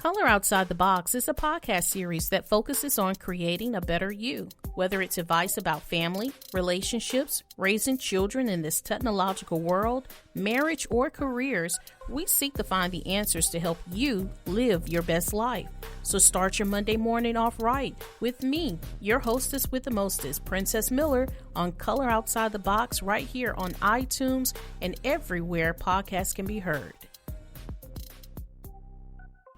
Color Outside the Box is a podcast series that focuses on creating a better you. Whether it's advice about family, relationships, raising children in this technological world, marriage, or careers, we seek to find the answers to help you live your best life. So start your Monday morning off right with me, your hostess with the mostest, Princess Miller, on Color Outside the Box right here on iTunes and everywhere podcasts can be heard.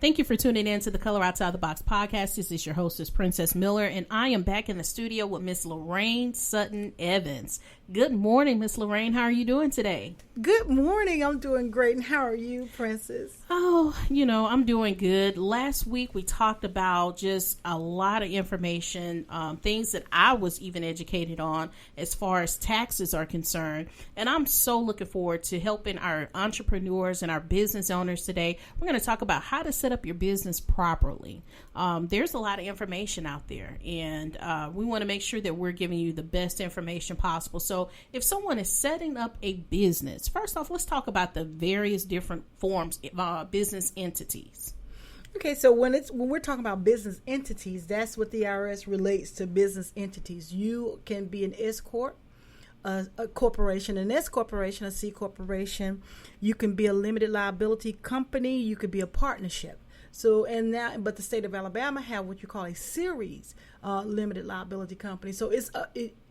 Thank you for tuning in to the Color Outside the Box podcast. This is your hostess, Princess Miller, and I am back in the studio with Miss Lorraine Sutton Evans. Good morning, Miss Lorraine. How are you doing today? Good morning. I'm doing great. And how are you, Princess? Oh, I'm doing good. Last week we talked about just a lot of information, things that I was even educated on as far as taxes are concerned. And I'm so looking forward to helping our entrepreneurs and our business owners today. We're going to talk about how to set up your business properly. There's a lot of information out there, and we want to make sure that we're giving you the best information possible. So if someone is setting up a business, first off, let's talk about the various different forms of business entities. Okay, so when we're talking about business entities, that's what the IRS relates to business entities. You can be an S corp, a corporation, an S corporation, a C corporation. You can be a limited liability company. You could be a partnership. So, but the state of Alabama have what you call a series limited liability company. So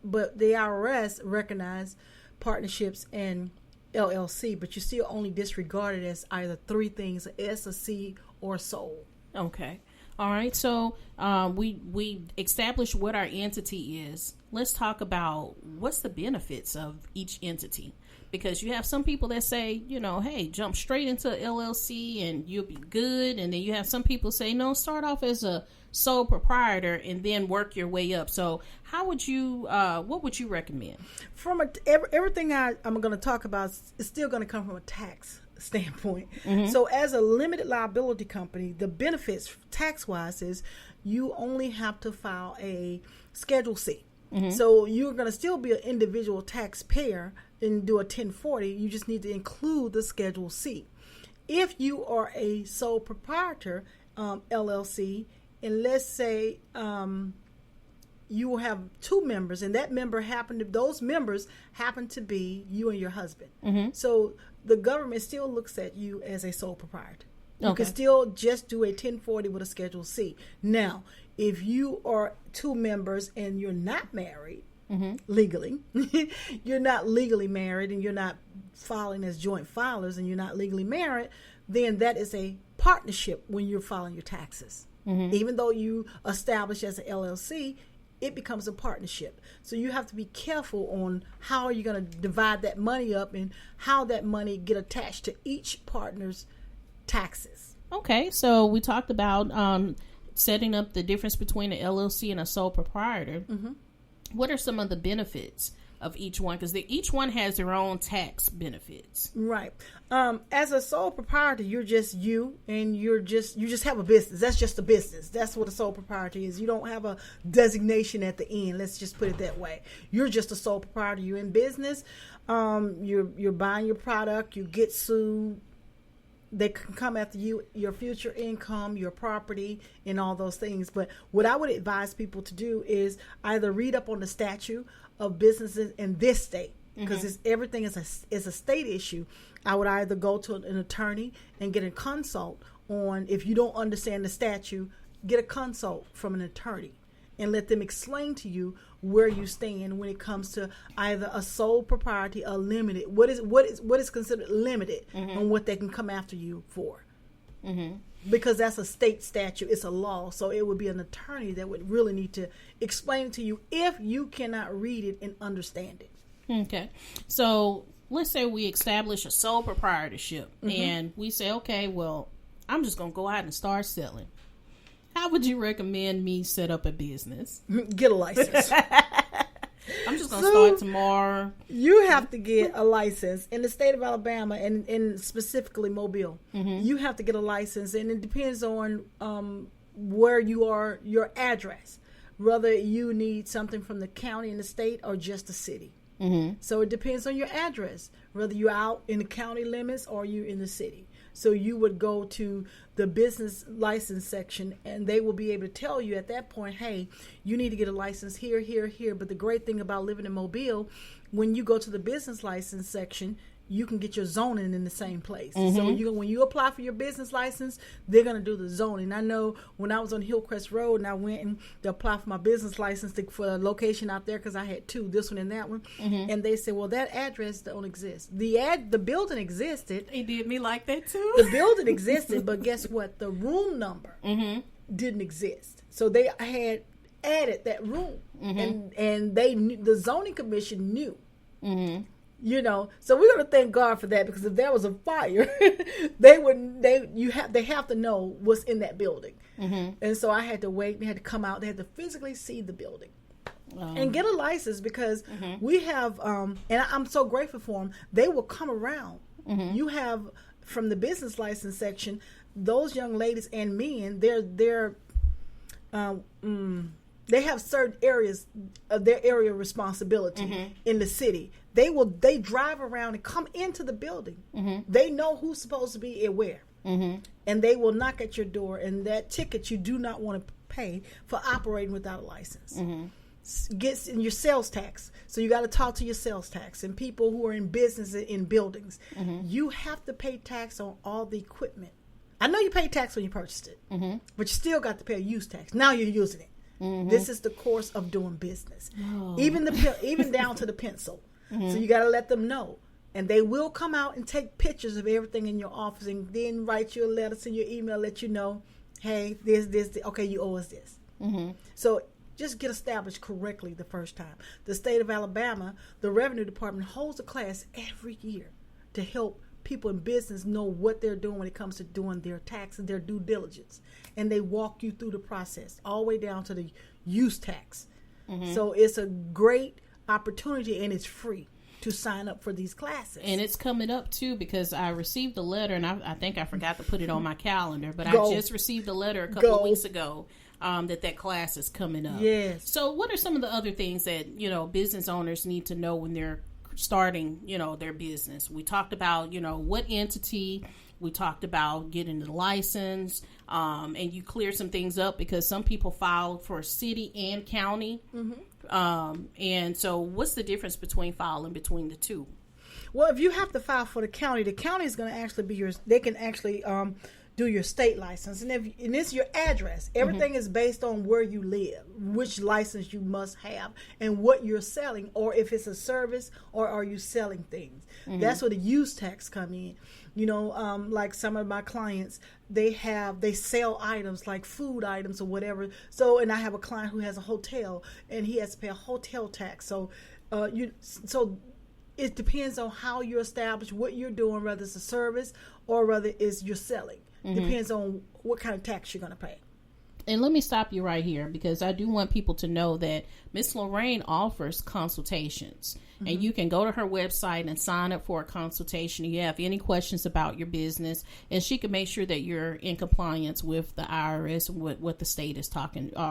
but the IRS recognize partnerships and LLC, but you still only disregard it as either three things: a S, a C, or a sole. Okay. All right. So we established what our entity is. Let's talk about what's the benefits of each entity. Because you have some people that say, hey, jump straight into LLC and you'll be good. And then you have some people say, no, start off as a sole proprietor and then work your way up. So what would you recommend? From everything I'm going to talk about is still going to come from a tax standpoint. Mm-hmm. So as a limited liability company, the benefits tax-wise is you only have to file a Schedule C. Mm-hmm. So you're going to still be an individual taxpayer and do a 1040. You just need to include the Schedule C. If you are a sole proprietor, LLC, and let's say you have two members, and those members happen to be you and your husband. Mm-hmm. So the government still looks at you as a sole proprietor. You can still just do a 1040 with a Schedule C. Now, if you are two members and you're not married, mm-hmm. legally, you're not legally married and you're not filing as joint filers and you're not legally married, then that is a partnership when you're filing your taxes. Mm-hmm. Even though you establish as an LLC, it becomes a partnership. So you have to be careful on how you're going to divide that money up and how that money get attached to each partner's taxes. Okay, so we talked about setting up the difference between an LLC and a sole proprietor. Mm-hmm. What are some of the benefits of each one? Because each one has their own tax benefits. Right. As a sole proprietor, you're just you, and you just have a business. That's just a business. That's what a sole proprietor is. You don't have a designation at the end. Let's just put it that way. You're just a sole proprietor. You're in business. You're buying your product. You get sued. They can come after you, your future income, your property, and all those things. But what I would advise people to do is either read up on the statute of businesses in this state, because mm-hmm. everything is a state issue. I would either go to an attorney and get a consult on, if you don't understand the statute, get a consult from an attorney and let them explain to you where you stand when it comes to either a sole proprietor or limited. What is considered limited, mm-hmm. and what they can come after you for. Mm-hmm. Because that's a state statute. It's a law. So it would be an attorney that would really need to explain it to you if you cannot read it and understand it. Okay. So let's say we establish a sole proprietorship, mm-hmm. and we say, okay, well, I'm just going to go out and start selling. How would you recommend me set up a business? Get a license. I'm just going to start tomorrow. You have to get a license in the state of Alabama and specifically Mobile. Mm-hmm. You have to get a license, and it depends on where you are, your address, whether you need something from the county and the state or just the city. Mm-hmm. So it depends on your address, whether you're out in the county limits or you're in the city. So you would go to the business license section, and they will be able to tell you at that point, hey, you need to get a license here, here, here. But the great thing about living in Mobile, when you go to the business license section, you can get your zoning in the same place. So when you apply for your business license, they're going to do the zoning. I know when I was on Hillcrest Road and I went and to apply for my business license for a location out there, because I had two, this one and that one, and they said, well, that address don't exist. The building existed. He did me like that too. The building existed, but guess what? The room number didn't exist. So they had added that room, and they knew, the zoning commission knew. You know, so we're gonna thank God for that, because if there was a fire, they have to know what's in that building. And so I had to wait. They had to come out. They had to physically see the building and get a license, because we have and I'm so grateful for them. They will come around. You have from the business license section, those young ladies and men. They have certain areas of their area of responsibility in the city. They drive around and come into the building. They know who's supposed to be and where. And they will knock at your door, and that ticket you do not want to pay for operating without a license. Gets in your sales tax. So you got to talk to your sales tax and people who are in business in buildings. You have to pay tax on all the equipment. I know you pay tax when you purchased it, but you still got to pay a use tax. Now you're using it. This is the course of doing business. Even down to the pencil. So you got to let them know. And they will come out and take pictures of everything in your office, and then write you a letter, send your email, let you know, hey, this, okay, you owe us this. So just get established correctly the first time. The state of Alabama, the Revenue Department holds a class every year to help people in business know what they're doing when it comes to doing their taxes, their due diligence. And they walk you through the process all the way down to the use tax. So it's a great opportunity, and it's free to sign up for these classes. And it's coming up too, because I received a letter, and I think I forgot to put it on my calendar, but I just received a letter a couple of weeks ago that class is coming up. Yes. So what are some of the other things that, business owners need to know when they're starting, their business? We talked about, what entity. We talked about getting the license, and you cleared some things up, because some people filed for city and county. And so what's the difference between filing between the two? Well, if you have to file for the county is going to actually be they can actually do your state license. And it's your address. Everything is based on where you live, which license you must have, and what you're selling, or if it's a service, or are you selling things. That's where the use tax come in. Like some of my clients, they sell items like food items or whatever. So, and I have a client who has a hotel, and he has to pay a hotel tax. So, it depends on how you're established, what you're doing, whether it's a service or whether it's you're selling. Depends on what kind of tax you're going to pay. And let me stop you right here, because I do want people to know that Miss Lorraine offers consultations. And you can go to her website and sign up for a consultation if you have any questions about your business. And she can make sure that you're in compliance with the IRS and what the state is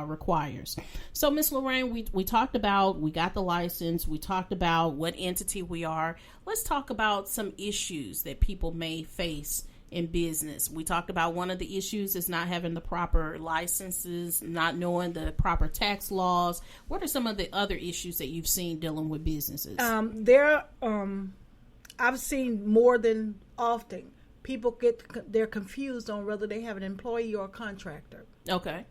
requires. So, Miss Lorraine, we talked about, we got the license. We talked about what entity we are. Let's talk about some issues that people may face in business. We talked about one of the issues is not having the proper licenses, not knowing the proper tax laws. What are some of the other issues that you've seen dealing with businesses? I've seen more than often people they're confused on whether they have an employee or a contractor. Okay.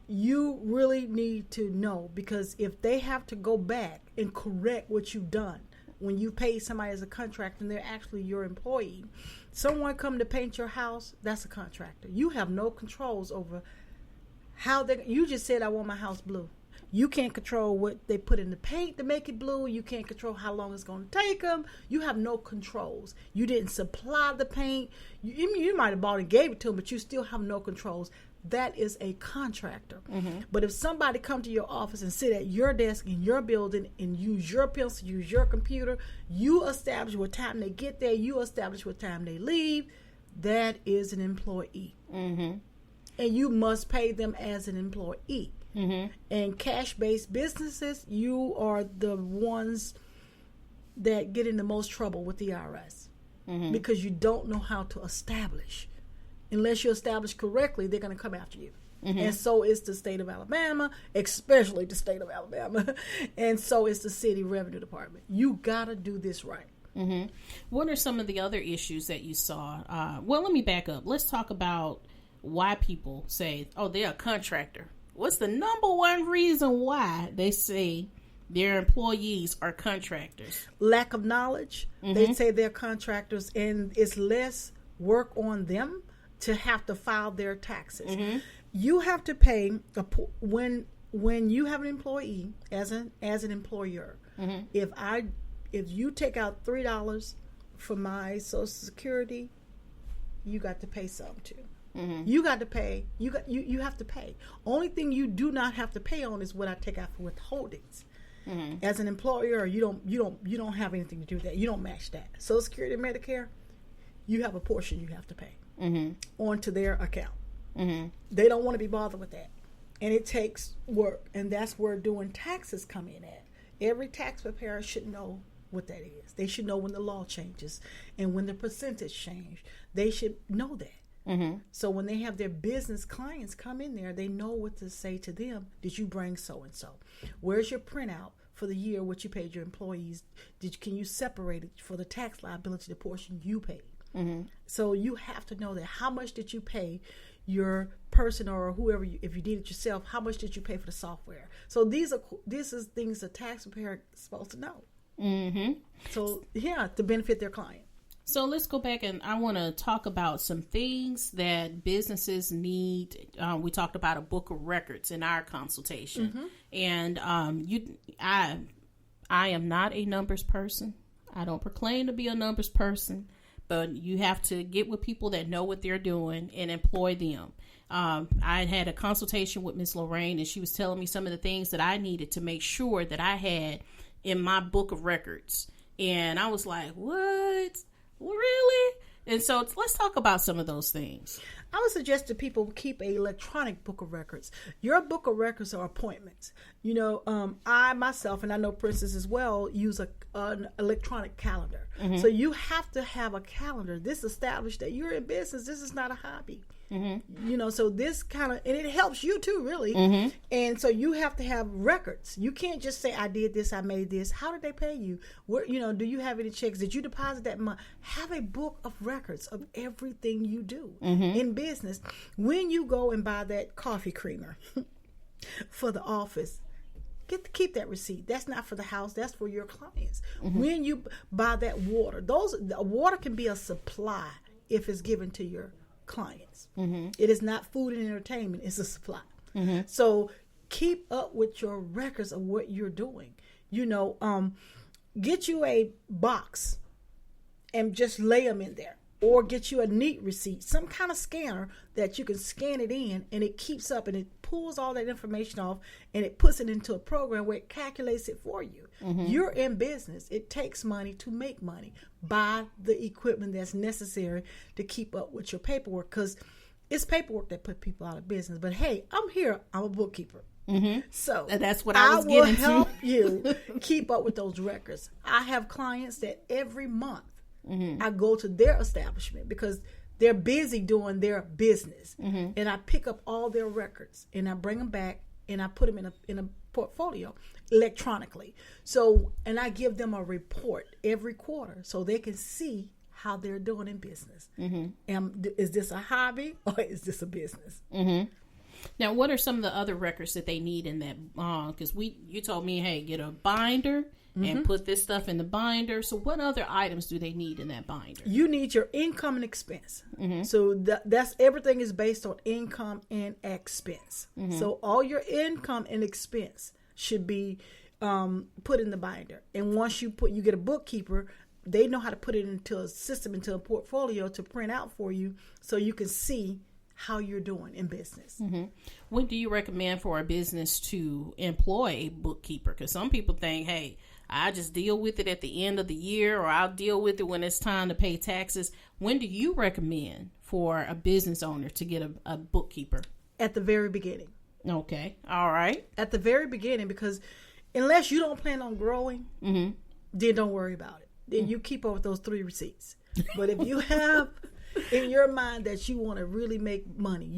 You really need to know, because if they have to go back and correct what you've done when you pay somebody as a contractor and they're actually your employee, someone come to paint your house, that's a contractor. You have no controls over how you just said, I want my house blue. You can't control what they put in the paint to make it blue. You can't control how long it's going to take them. You have no controls. You didn't supply the paint. You might have bought and gave it to them, but you still have no controls. That is a contractor. But if somebody come to your office and sit at your desk in your building and use your pencil, use your computer, you establish what time they get there, you establish what time they leave, that is an employee. And you must pay them as an employee. And cash-based businesses, you are the ones that get in the most trouble with the IRS. because you don't know how to establish. Unless you establish correctly, they're going to come after you. And so is the state of Alabama, especially the state of Alabama. And so is the city revenue department. You got to do this right. What are some of the other issues that you saw? Well, let me back up. Let's talk about why people say, oh, they're a contractor. What's the number one reason why they say their employees are contractors? Lack of knowledge. They say they're contractors, and it's less work on them to have to file their taxes. You have to pay when you have an employee as an employer. If you take out $3 for my Social Security, you got to pay some too. You got to pay. You have to pay. Only thing you do not have to pay on is what I take out for withholdings. As an employer, you don't have anything to do with that. You don't match that. Social Security and Medicare, you have a portion you have to pay onto their account. They don't want to be bothered with that, and it takes work, and that's where doing taxes come in at. Every tax preparer should know what that is. They should know when the law changes and when the percentage change. They should know that. So when they have their business clients come in there, they know what to say to them. Did you bring so and so? Where's your printout for the year what you paid your employees? Can you separate it for the tax liability, the portion you paid? So you have to know that. How much did you pay your person or whoever, if you did it yourself, how much did you pay for the software? So this is things a tax preparer is supposed to know. So yeah, to benefit their client. So let's go back, and I want to talk about some things that businesses need. We talked about a book of records in our consultation, and I am not a numbers person. I don't proclaim to be a numbers person, but you have to get with people that know what they're doing and employ them. I had a consultation with Miss Lorraine, and she was telling me some of the things that I needed to make sure that I had in my book of records. And I was like, what? Really? And so let's talk about some of those things. I would suggest that people keep an electronic book of records. Your book of records are appointments. I myself, and I know Princess as well, use an electronic calendar. So you have to have a calendar. This established that you're in business. This is not a hobby. So this kind of, and it helps you too, really. And so you have to have records. You can't just say, I did this, I made this. How did they pay you? Where, do you have any checks? Did you deposit that money? Have a book of records of everything you do in business. When you go and buy that coffee creamer for the office, keep that receipt. That's not for the house. That's for your clients. When you buy that water, water can be a supply if it's given to your clients. It is not food and entertainment. It's a supply. So keep up with your records of what you're doing. Get you a box and just lay them in there. Or get you a neat receipt, some kind of scanner that you can scan it in, and it keeps up and it pulls all that information off and it puts it into a program where it calculates it for you. You're in business. It takes money to make money. Buy the equipment that's necessary to keep up with your paperwork, because it's paperwork that put people out of business. But hey, I'm here. I'm a bookkeeper. So that's what I was getting to. I will help you keep up with those records. I have clients that every month I go to their establishment because they're busy doing their business, and I pick up all their records and I bring them back and I put them in a portfolio electronically. So, and I give them a report every quarter so they can see how they're doing in business. Is this a hobby or is this a business? Now, what are some of the other records that they need in that? Because you told me, hey, get a binder and put this stuff in the binder. So what other items do they need in that binder? You need your income and expense. So that's everything is based on income and expense. So all your income and expense should be put in the binder. And once you get a bookkeeper, they know how to put it into a system, into a portfolio to print out for you so you can see how you're doing in business. When do you recommend for a business to employ a bookkeeper? Because some people think, hey, I just deal with it at the end of the year, or I'll deal with it when it's time to pay taxes. When do you recommend for a business owner to get a bookkeeper? At the very beginning. Okay. All right. At the very beginning, because unless you don't plan on growing, then don't worry about it. Then you keep up with those 3 receipts. But if you have in your mind that you want to really make money,